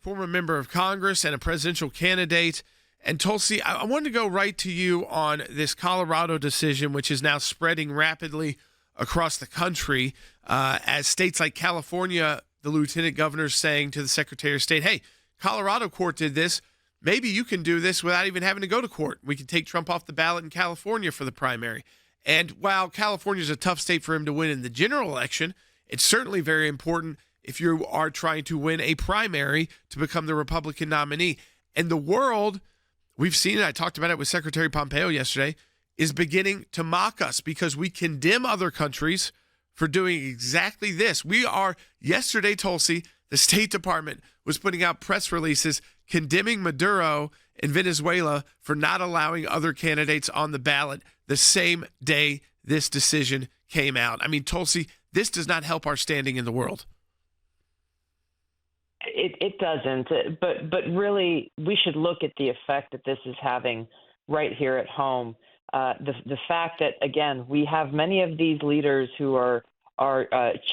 former member of Congress and a presidential candidate. And Tulsi, I wanted to go right to you on this Colorado decision, which is now spreading rapidly across the country as states like California, the lieutenant governor is saying to the secretary of state, hey, Colorado court did this. Maybe you can do this without even having to go to court. We can take Trump off the ballot in California for the primary. And while California is a tough state for him to win in the general election, it's certainly very important if you are trying to win a primary to become the Republican nominee. And the world, we've seen it, I talked about it with Secretary Pompeo yesterday, is beginning to mock us because we condemn other countries for doing exactly this. Yesterday, Tulsi, the State Department was putting out press releases condemning Maduro in Venezuela for not allowing other candidates on the ballot the same day this decision came out. I mean, Tulsi, this does not help our standing in the world. It doesn't, but really we should look at the effect that this is having right here at home. The fact that, again, we have many of these leaders who are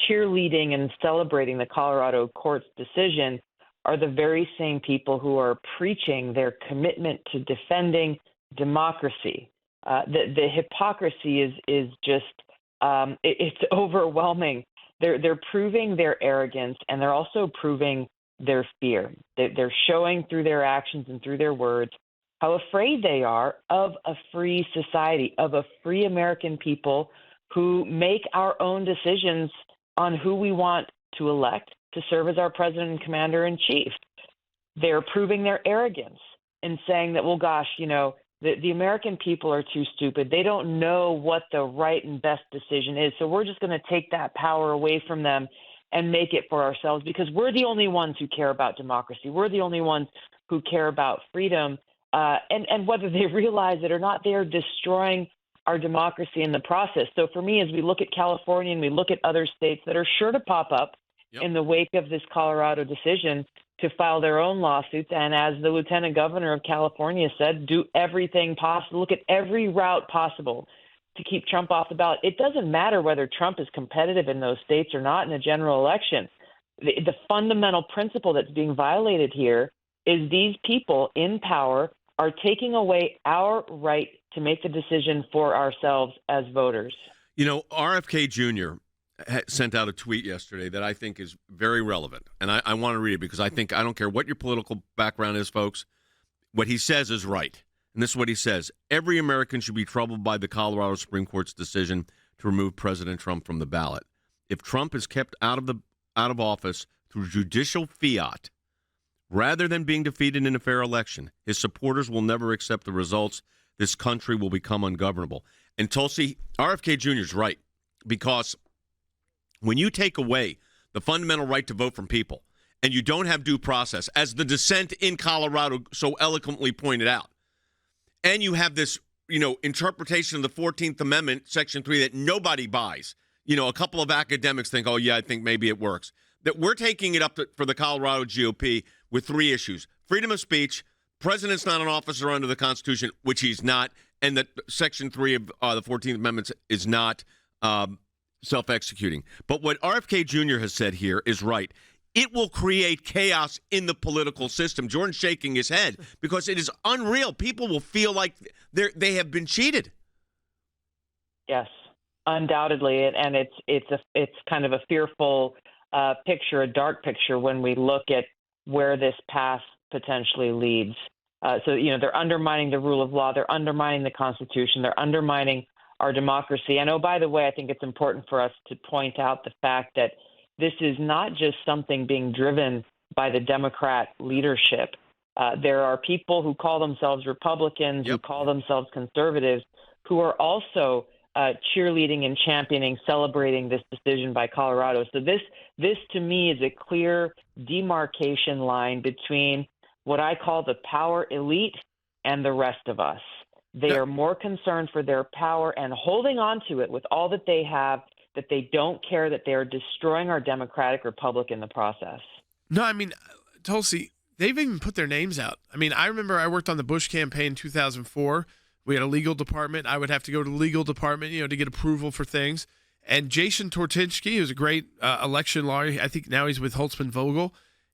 cheerleading and celebrating the Colorado court's decision are the very same people who are preaching their commitment to defending democracy. The hypocrisy is just it's overwhelming. They're proving their arrogance, and they're also proving their fear. They're showing through their actions and through their words how afraid they are of a free society, of a free American people who make our own decisions on who we want to elect to serve as our president and commander-in-chief. They're proving their arrogance in saying that, well, gosh, the American people are too stupid. They don't know what the right and best decision is, so we're just going to take that power away from them and make it for ourselves because we're the only ones who care about democracy. We're the only ones who care about freedom. And whether they realize it or not, they are destroying our democracy in the process. So for me, as we look at California and we look at other states that are sure to pop up in the wake of this Colorado decision to file their own lawsuits, and as the lieutenant governor of California said, do everything possible, look at every route possible to keep Trump off the ballot. It doesn't matter whether Trump is competitive in those states or not in a general election. The fundamental principle that's being violated here is these people in power are taking away our right to make the decision for ourselves as voters. RFK Jr. sent out a tweet yesterday that I think is very relevant, and I want to read it because I don't care what your political background is, folks. What he says is right. And this is what he says. Every American should be troubled by the Colorado Supreme Court's decision to remove President Trump from the ballot. If Trump is kept out of office through judicial fiat, rather than being defeated in a fair election, his supporters will never accept the results. This country will become ungovernable. And Tulsi, RFK Jr. is right, because when you take away the fundamental right to vote from people and you don't have due process, as the dissent in Colorado so eloquently pointed out, and you have this, interpretation of the 14th Amendment, Section 3, that nobody buys. A couple of academics think, oh, yeah, I think maybe it works. That we're taking it up for the Colorado GOP with three issues. Freedom of speech, president's not an officer under the Constitution, which he's not, and that Section 3 of the 14th Amendment is not self-executing. But what RFK Jr. has said here is right. It will create chaos in the political system. Jordan's shaking his head because it is unreal. People will feel like they have been cheated. Yes, undoubtedly, and it's kind of a fearful picture, a dark picture when we look at where this path potentially leads. So they're undermining the rule of law, they're undermining the Constitution, they're undermining our democracy. And by the way, I think it's important for us to point out the fact that this is not just something being driven by the Democrat leadership. There are people who call themselves Republicans, who call themselves conservatives, who are also cheerleading and championing, celebrating this decision by Colorado. So this to me is a clear demarcation line between what I call the power elite and the rest of us. They are more concerned for their power and holding on to it with all that they have, that they don't care that they are destroying our democratic republic in the process. No, I mean, Tulsi, they've even put their names out. I mean, I remember I worked on the Bush campaign in 2004. We had a legal department. I would have to go to the legal department, to get approval for things. And Jason Tortinsky, who's a great election lawyer, I think now he's with Holtzman Vogel.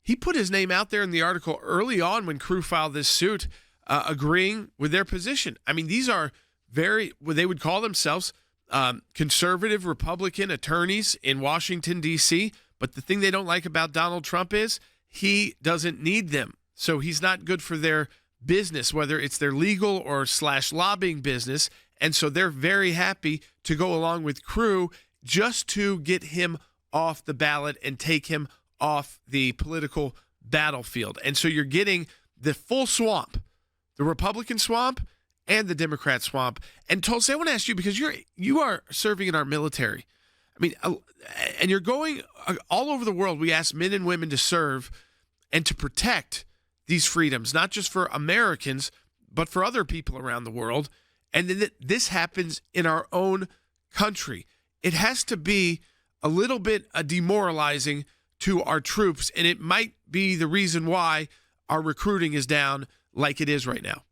he put his name out there in the article early on when Crew filed this suit, agreeing with their position. I mean, these are what they would call themselves conservative Republican attorneys in Washington, D.C., but the thing they don't like about Donald Trump is he doesn't need them. So he's not good for their business, whether it's their legal or / lobbying business. And so they're very happy to go along with Crew just to get him off the ballot and take him off the political battlefield. And so you're getting the full swamp, the Republican swamp and the Democrat swamp. And Tulsi, I want to ask you, because you are serving in our military. I mean, and you're going all over the world. We ask men and women to serve and to protect these freedoms, not just for Americans, but for other people around the world. And then this happens in our own country. It has to be a little bit demoralizing to our troops, and it might be the reason why our recruiting is down like it is right now.